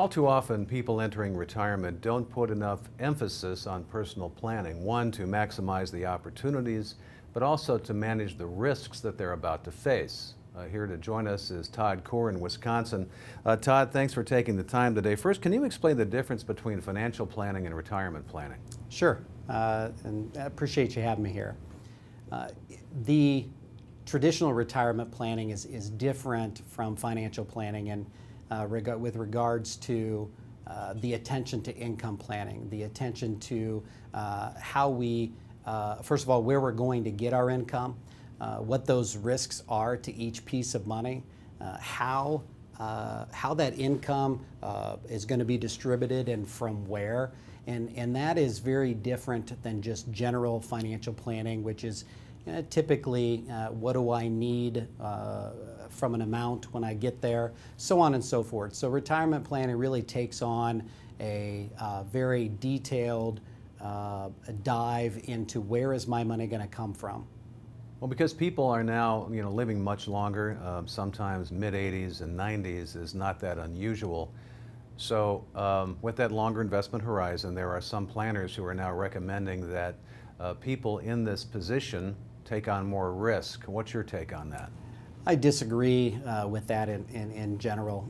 All too often, people entering retirement don't put enough emphasis on personal planning. One, to maximize the opportunities, but also to manage the risks that they're about to face. Here to join us is Todd Cour in Wisconsin. Todd, thanks for taking the time today. First, can you explain the difference between financial planning and retirement planning? Sure, and I appreciate you having me here. The traditional retirement planning is different from financial planning and with regards to the attention to income planning, the attention to how we, first of all, where we're going to get our income, what those risks are to each piece of money, how that income is going to be distributed and from where. And that is very different than just general financial planning, which is typically what do I need from an amount when I get there, so on and so forth. So retirement planning really takes on a very detailed dive into where is my money going to come from. Well, because people are now, living much longer, sometimes mid-80s and 90s is not that unusual. So with that longer investment horizon, there are some planners who are now recommending that people in this position take on more risk. What's your take on that? I disagree with that in general.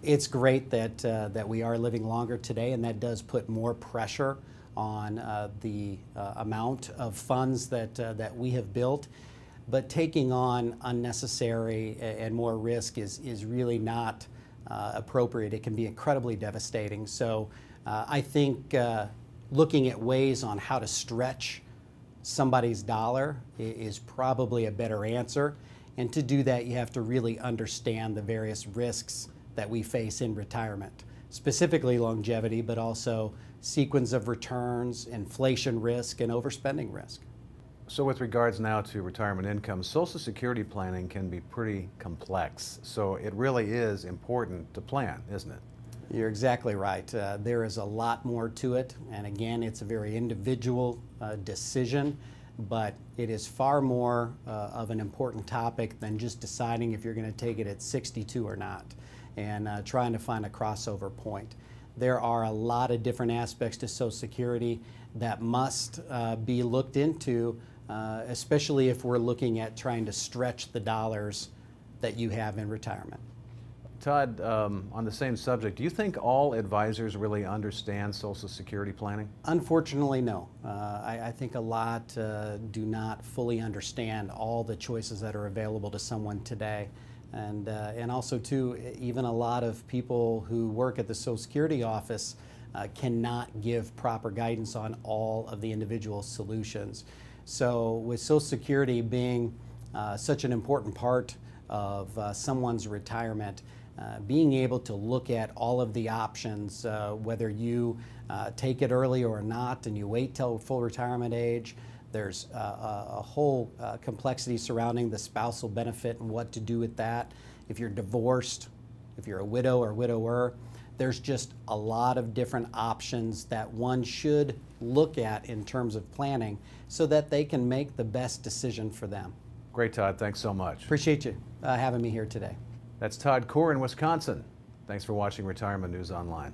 It's great that we are living longer today, and that does put more pressure on the amount of funds that we have built. But taking on unnecessary and more risk is really not appropriate. It can be incredibly devastating. So I think looking at ways on how to stretch somebody's dollar is probably a better answer. And to do that, you have to really understand the various risks that we face in retirement, specifically longevity, but also sequence of returns, inflation risk, and overspending risk. So with regards now to retirement income, Social Security planning can be pretty complex. So it really is important to plan, isn't it? You're exactly right. There is a lot more to it, and again, it's a very individual decision, but it is far more of an important topic than just deciding if you're going to take it at 62 or not, and trying to find a crossover point. There are a lot of different aspects to Social Security that must be looked into, especially if we're looking at trying to stretch the dollars that you have in retirement. Todd, on the same subject, do you think all advisors really understand Social Security planning? Unfortunately, no. I think a lot do not fully understand all the choices that are available to someone today. And also, too, even a lot of people who work at the Social Security office cannot give proper guidance on all of the individual solutions. So with Social Security being such an important part of someone's retirement, being able to look at all of the options, whether you take it early or not and you wait till full retirement age, there's a whole complexity surrounding the spousal benefit and what to do with that. If you're divorced, if you're a widow or widower, there's just a lot of different options that one should look at in terms of planning so that they can make the best decision for them. Great, Todd. Thanks so much. Appreciate you having me here today. That's Todd Cour in Wisconsin. Thanks for watching Retirement News Online.